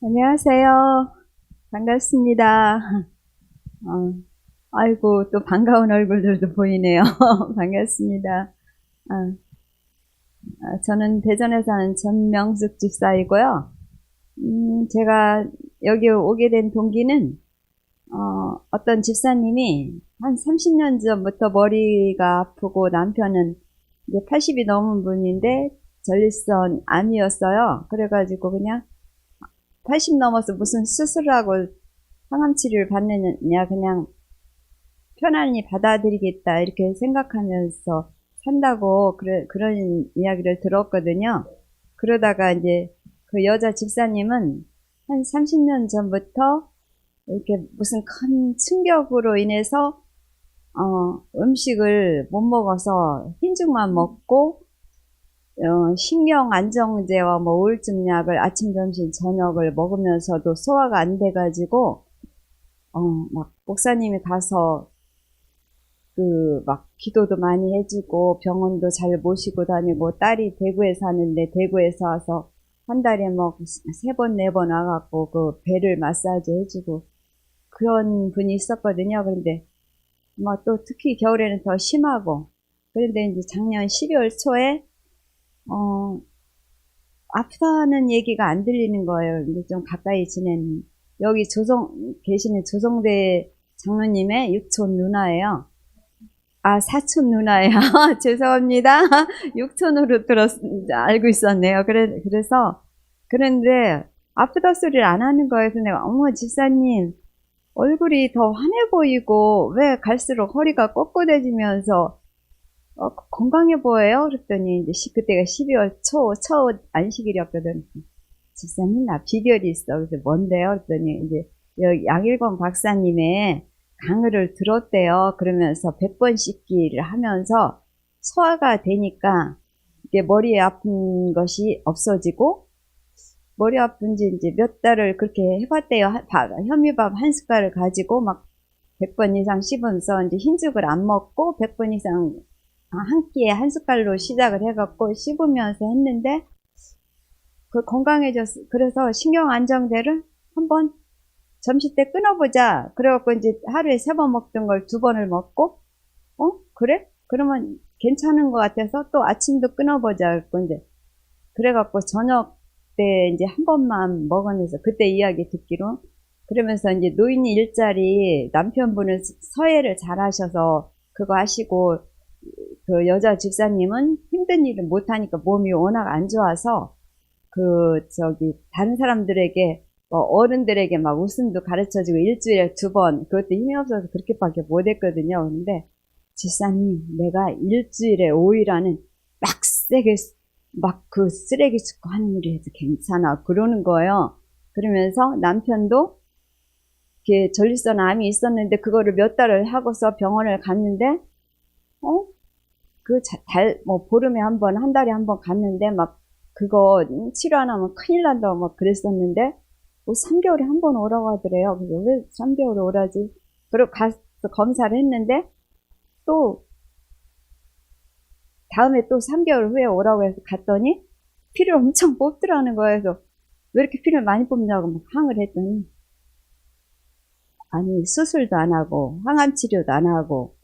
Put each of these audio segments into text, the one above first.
안녕하세요. 반갑습니다. 아이고, 또 반가운 얼굴들도 보이네요. 반갑습니다. 아, 저는 대전에 사는 전명숙 집사이고요. 제가 여기 오게 된 동기는, 어떤 집사님이 한 30년 전부터 머리가 아프고 남편은 이제 80이 넘은 분인데 전립선 암이었어요. 그래가지고 그냥 80 넘어서 무슨 수술하고 항암 치료를 받느냐, 그냥 편안히 받아들이겠다, 이렇게 생각하면서 산다고, 그런 이야기를 들었거든요. 그러다가 이제 그 여자 집사님은 한 30년 전부터 이렇게 무슨 큰 충격으로 인해서, 음식을 못 먹어서 흰죽만 먹고, 신경 안정제와 뭐 우울증 약을 아침, 점심, 저녁을 먹으면서도 소화가 안 돼가지고, 막 목사님이 가서 막 기도도 많이 해주고 병원도 잘 모시고 다니고, 딸이 대구에 사는데 대구에서 와서 한 달에 뭐 3번, 4번 와갖고 그 배를 마사지 해주고 그런 분이 있었거든요. 그런데 뭐 또 특히 겨울에는 더 심하고, 그런데 이제 작년 12월 초에 어 아프다는 얘기가 안 들리는 거예요. 근데 좀 가까이 지낸 여기 계시는 조성대 장로님의 육촌 누나예요. 아, 사촌 누나예요. 죄송합니다. 육촌으로 알고 있었네요. 그런데, 아프다 소리를 안 하는 거예요. 그래서 내가, 어머, 집사님, 얼굴이 더 환해 보이고, 왜 갈수록 허리가 꼿꼿해지면서, 건강해 보여요? 그랬더니, 이제, 그때가 12월 첫 안식일이었거든. 집사님, 나 비결이 있어. 그래서 뭔데요? 그랬더니, 이제, 여기 양일권 박사님의 강의를 들었대요. 그러면서 100번 씻기를 하면서 소화가 되니까 이게 머리에 아픈 것이 없어지고, 머리 아픈지 이제 몇 달을 그렇게 해봤대요. 현미밥 한 숟갈을 가지고 막 100번 이상 씹으면서 이제 흰죽을 안 먹고 100번 이상 한 끼에 한 숟갈로 시작을 해갖고 씹으면서 했는데, 그 건강해졌어. 그래서 신경 안정제를 한번 점심 때 끊어보자. 그래갖고 이제 하루에 3번 먹던 걸 2번을 먹고, 그래? 그러면 괜찮은 것 같아서 또 아침도 끊어보자. 그래갖고 이제, 그래갖고 저녁 때 이제 한 번만 먹으면서, 그때 이야기 듣기로, 그러면서 이제 노인 일자리, 남편분은 서예를 잘 하셔서 그거 하시고, 그 여자 집사님은 힘든 일을 못하니까 몸이 워낙 안 좋아서, 다른 사람들에게, 어른들에게 막 웃음도 가르쳐주고 일주일에 2번, 그것도 힘이 없어서 그렇게밖에 못했거든요. 근데, 집사님, 내가 일주일에 5일 안은 막 세게, 막 그 쓰레기 줍고 하는 일을 해도 괜찮아. 그러는 거예요. 그러면서 남편도, 이렇게 전립선 암이 있었는데, 그거를 몇 달을 하고서 병원을 갔는데, 어? 보름에 한 번, 한 달에 한 번 갔는데, 막, 그거 치료 안 하면 큰일 난다고 막 그랬었는데, 뭐 3개월에 한 번 오라고 하더래요. 그래서 왜 3개월에 오라지? 그리고 가서 검사를 했는데, 또, 다음에 또 3개월 후에 오라고 해서 갔더니, 피를 엄청 뽑더라는 거예요. 그래서, 왜 이렇게 피를 많이 뽑냐고 막 항을 했더니, 아니, 수술도 안 하고, 항암 치료도 안 하고,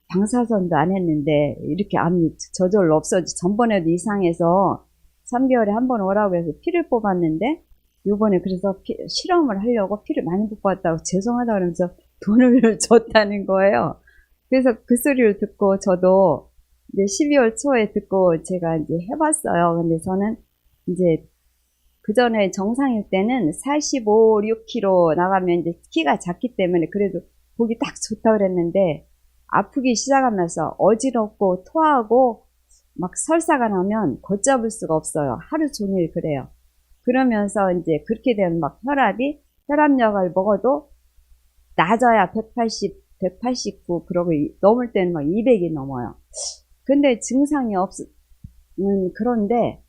방사선도 안 했는데 이렇게 암이 저절로 없어지. 전번에도 이상해서 3개월에 한 번 오라고 해서 피를 뽑았는데, 요번에 그래서 실험을 하려고 피를 많이 뽑았다고 죄송하다 그러면서 돈을 줬다는 거예요. 그래서 그 소리를 듣고 저도 이제 12월 초에 듣고 제가 이제 해봤어요. 근데 저는 이제 그 전에 정상일 때는 45, 6kg 나가면 이제 키가 작기 때문에 그래도 보기 딱 좋다 그랬는데, 아프기 시작하면서 어지럽고 토하고 막 설사가 나면 걷잡을 수가 없어요. 하루 종일 그래요. 그러면서 이제 그렇게 되면 막 혈압약을 먹어도 낮아야 180, 189, 그러고 넘을 때는 막 200이 넘어요. 근데 증상이 그런데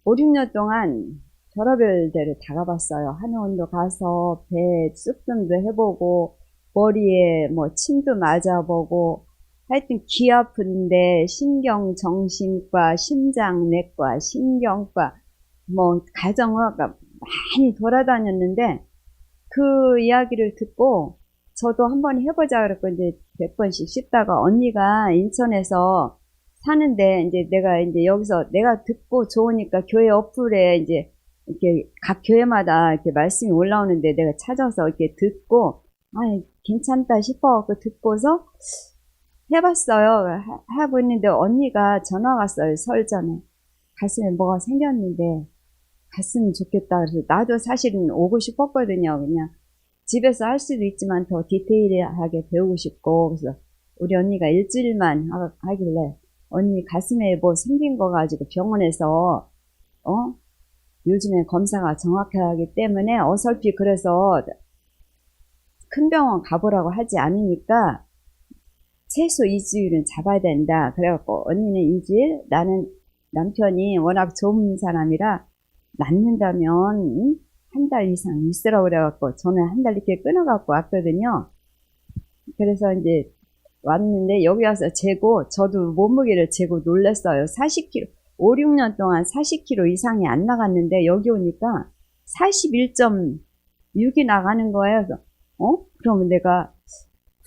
5, 6년 동안 별의별 데를 다 가봤어요. 한의원도 가서 배 쑥뜸도 해보고, 머리에 뭐 침도 맞아보고, 하여튼 귀 아픈데 신경정신과, 심장내과, 신경과, 뭐 가정의학과 막 많이 돌아다녔는데 그 이야기를 듣고 저도 한번 해보자 그랬고 이제 100번씩 씹다가 언니가 인천에서 사는데 이제 내가 이제 여기서 내가 듣고 좋으니까 교회 어플에 이제 이렇게 각 교회마다 이렇게 말씀이 올라오는데 내가 찾아서 이렇게 듣고 아니 괜찮다 싶어갖고 듣고서 해봤어요. 하고 있는데 언니가 전화 왔어요. 설 전에. 가슴에 뭐가 생겼는데 갔으면 좋겠다. 그래서 나도 사실은 오고 싶었거든요. 그냥 집에서 할 수도 있지만 더 디테일하게 배우고 싶고 그래서 우리 언니가 일주일만 하길래 언니 가슴에 뭐 생긴 거 가지고 병원에서 요즘에 검사가 정확하기 때문에 어설피 그래서 큰 병원 가보라고 하지 않으니까 최소 2주일은 잡아야 된다. 그래갖고 언니는 2주일, 나는 남편이 워낙 좋은 사람이라 낫는다면 한 달 이상 있으라고 그래갖고 저는 한 달 이렇게 끊어갖고 왔거든요. 그래서 이제 왔는데 여기 와서 재고 저도 몸무게를 재고 놀랐어요. 40kg, 5, 6년 동안 40kg 이상이 안 나갔는데 여기 오니까 41.6이 나가는 거예요. 그래서 그러면 내가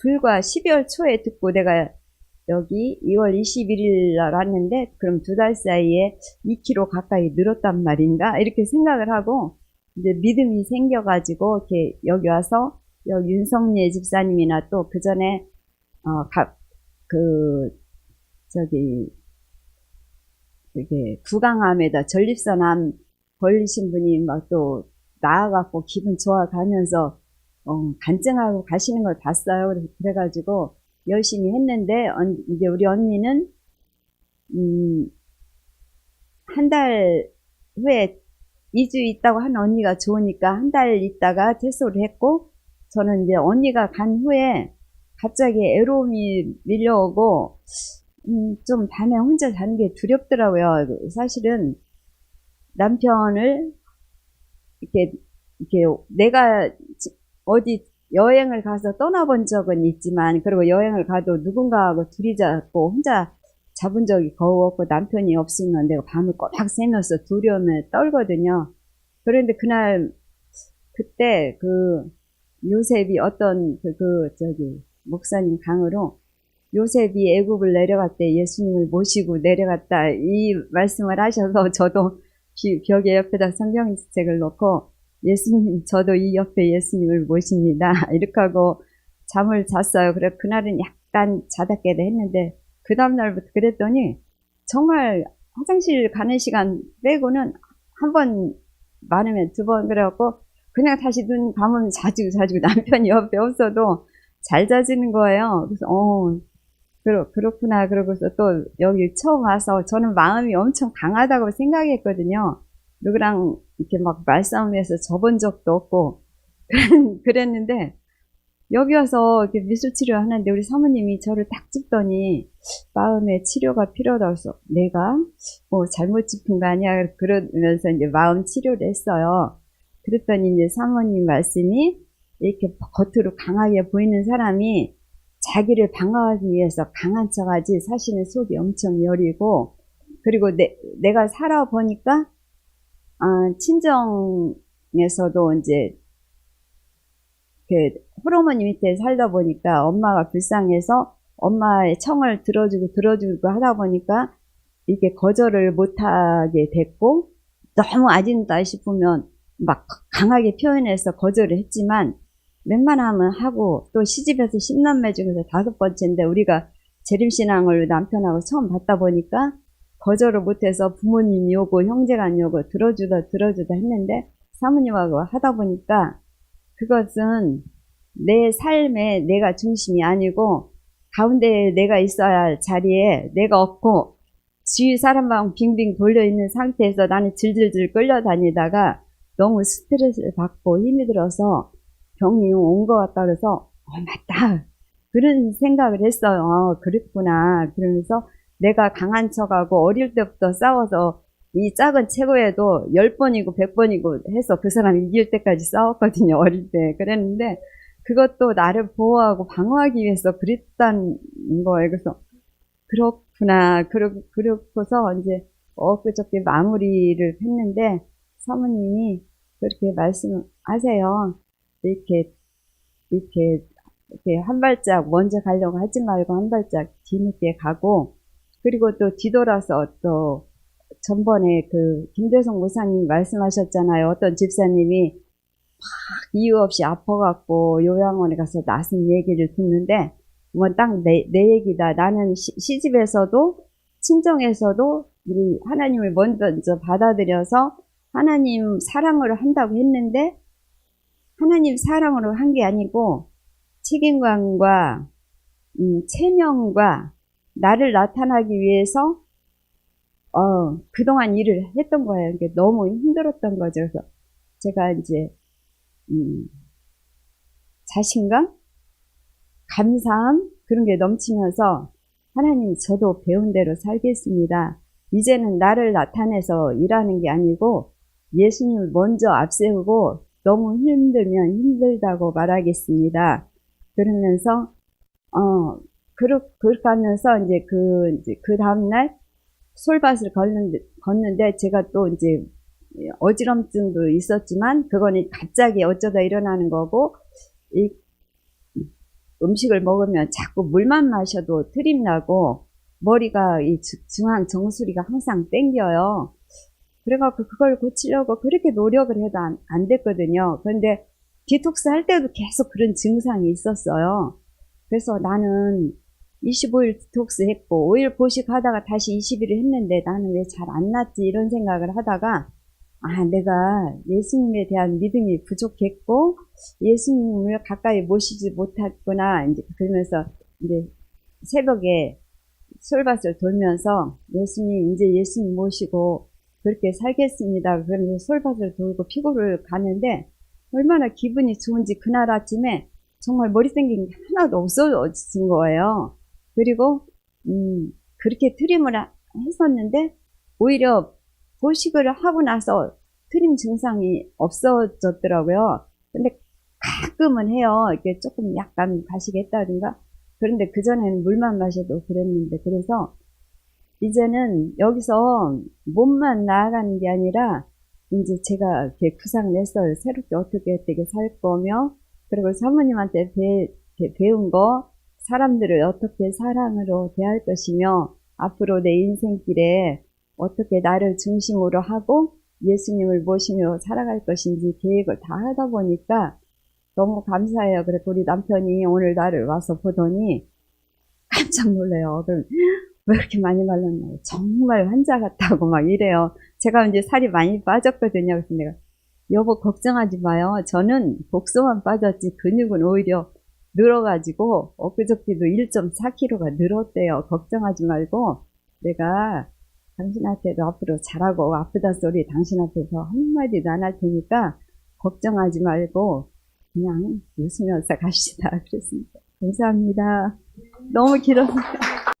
불과 12월 초에 듣고 내가 여기 2월 21일 날 왔는데 그럼 2달 사이에 2kg 가까이 늘었단 말인가 이렇게 생각을 하고 이제 믿음이 생겨가지고 이렇게 여기 와서 여기 윤성예 집사님이나 또 그 전에 저기 이게 구강암에다 전립선암 걸리신 분이 막 또 나아갖고 기분 좋아가면서 간증하고 가시는 걸 봤어요. 그래가지고 열심히 했는데 이제 우리 언니는 한 달 후에 2주 있다고 한 언니가 좋으니까 한 달 있다가 퇴소를 했고 저는 이제 언니가 간 후에 갑자기 애로움이 밀려오고 좀 밤에 혼자 자는 게 두렵더라고요. 사실은 남편을 이렇게 내가 어디 여행을 가서 떠나본 적은 있지만 그리고 여행을 가도 누군가하고 둘이 자고 혼자 잡은 적이 거의 없고 남편이 없으면 내가 밤을 꼬박 새면서 두려움에 떨거든요. 그런데 그때 요셉이 어떤 목사님 강으로 요셉이 애굽을 내려갔대 예수님을 모시고 내려갔다 이 말씀을 하셔서 저도 벽에 옆에다 성경책을 놓고 예수님 저도 이 옆에 예수님을 모십니다 이렇게 하고 잠을 잤어요. 그래 그날은 약간 자다 깨다 했는데 그 다음날부터 그랬더니 정말 화장실 가는 시간 빼고는 한 번 많으면 2번 그래갖고 그냥 다시 눈 감으면 자주 남편이 옆에 없어도 잘 자지는 거예요. 그래서 그렇구나 그러고서 또 여기 처음 와서 저는 마음이 엄청 강하다고 생각했거든요. 누구랑 이렇게 막 말싸움해서 져본 적도 없고 그랬는데 여기 와서 이렇게 미술치료 하는데 우리 사모님이 저를 딱 짚더니 마음의 치료가 필요하다고 해서 내가 뭐 잘못 짚은 거 아니야 그러면서 이제 마음 치료를 했어요. 그랬더니 이제 사모님 말씀이 이렇게 겉으로 강하게 보이는 사람이 자기를 방어하기 위해서 강한 척하지 사실은 속이 엄청 여리고 그리고 내가 살아보니까 친정에서도 이제 호르몬이 밑에 살다 보니까 엄마가 불쌍해서 엄마의 청을 들어주고 하다 보니까 이렇게 거절을 못하게 됐고 너무 아진다 싶으면 막 강하게 표현해서 거절을 했지만 웬만하면 하고 또 시집에서 10남매 중에서 5번째인데 우리가 재림신앙을 남편하고 처음 받다 보니까 거절을 못해서 부모님이 오고 형제가 오고 들어주다 했는데 사모님하고 하다 보니까 그것은 내 삶에 내가 중심이 아니고 가운데에 내가 있어야 할 자리에 내가 없고 주위 사람만 빙빙 돌려있는 상태에서 나는 질질질 끌려다니다가 너무 스트레스를 받고 힘이 들어서 병이 온 것 같다 그래서 맞다 그런 생각을 했어요. 그랬구나 그러면서 내가 강한 척하고 어릴 때부터 싸워서 이 작은 체구에도 10번이고 100번이고 해서 그 사람 이길 때까지 싸웠거든요. 어릴 때 그랬는데 그것도 나를 보호하고 방어하기 위해서 그랬다는 거예요. 그래서 그렇구나 그렇고서 이제 엊그저께 마무리를 했는데 사모님이 그렇게 말씀하세요. 이렇게, 이렇게 한 발짝 먼저 가려고 하지 말고 한 발짝 뒤늦게 가고, 그리고 또 뒤돌아서 또 전번에 그 김대성 목사님 말씀하셨잖아요. 어떤 집사님이 이유 없이 아파갖고 요양원에 가서 나선 얘기를 듣는데, 뭐 딱 내 얘기다. 나는 시집에서도 친정에서도 우리 하나님을 먼저 받아들여서 하나님 사랑으로 한다고 했는데, 하나님 사랑으로 한 게 아니고 책임감과 체면과 나를 나타나기 위해서 그동안 일을 했던 거예요. 이게 너무 힘들었던 거죠. 그래서 제가 이제 자신감, 감사함 그런 게 넘치면서 하나님 저도 배운 대로 살겠습니다. 이제는 나를 나타내서 일하는 게 아니고 예수님을 먼저 앞세우고 너무 힘들면 힘들다고 말하겠습니다. 그러면서 그렇게 하면서 이제 그 다음날 솔밭을 걷는데 제가 또 이제 어지럼증도 있었지만 그거는 갑자기 어쩌다 일어나는 거고, 이 음식을 먹으면 자꾸 물만 마셔도 트림 나고 머리가 이 중앙 정수리가 항상 땡겨요. 그래갖고 그걸 고치려고 그렇게 노력을 해도 안 됐거든요. 그런데 디톡스 할 때도 계속 그런 증상이 있었어요. 그래서 나는 25일 디톡스 했고 5일 보식하다가 다시 20일을 했는데 나는 왜 잘 안 낫지 이런 생각을 하다가 내가 예수님에 대한 믿음이 부족했고 예수님을 가까이 모시지 못했구나. 이제 그러면서 이제 새벽에 솔밭을 돌면서 이제 예수님 모시고 그렇게 살겠습니다. 그러면서 솔밭을 돌고 피고를 가는데 얼마나 기분이 좋은지 그날 아침에 정말 머리 생긴 게 하나도 없어진 거예요. 그리고 그렇게 트림을 했었는데 오히려 보식을 하고 나서 트림 증상이 없어졌더라고요. 근데 가끔은 해요. 이렇게 조금 약간 가시겠다든가. 그런데 그전에는 물만 마셔도 그랬는데, 그래서 이제는 여기서 몸만 나아가는 게 아니라 이제 제가 이렇게 구상 냈어요. 새롭게 어떻게 살 거며, 그리고 사모님한테 배운 거, 사람들을 어떻게 사랑으로 대할 것이며, 앞으로 내 인생길에 어떻게 나를 중심으로 하고 예수님을 모시며 살아갈 것인지 계획을 다 하다 보니까 너무 감사해요. 그래서 우리 남편이 오늘 나를 와서 보더니 깜짝 놀래요. 그럼 왜 이렇게 많이 말랐냐고. 정말 환자 같다고 막 이래요. 제가 이제 살이 많이 빠졌거든요. 그래서 내가 여보 걱정하지 마요. 저는 복소만 빠졌지 근육은 오히려 늘어가지고 엊그저께도 1.4kg가 늘었대요. 걱정하지 말고 내가 당신한테도 앞으로 잘하고 아프다 소리 당신 앞에서 한마디도 안 할 테니까 걱정하지 말고 그냥 웃으면서 갑시다. 그랬습니다. 감사합니다. 너무 길었어요.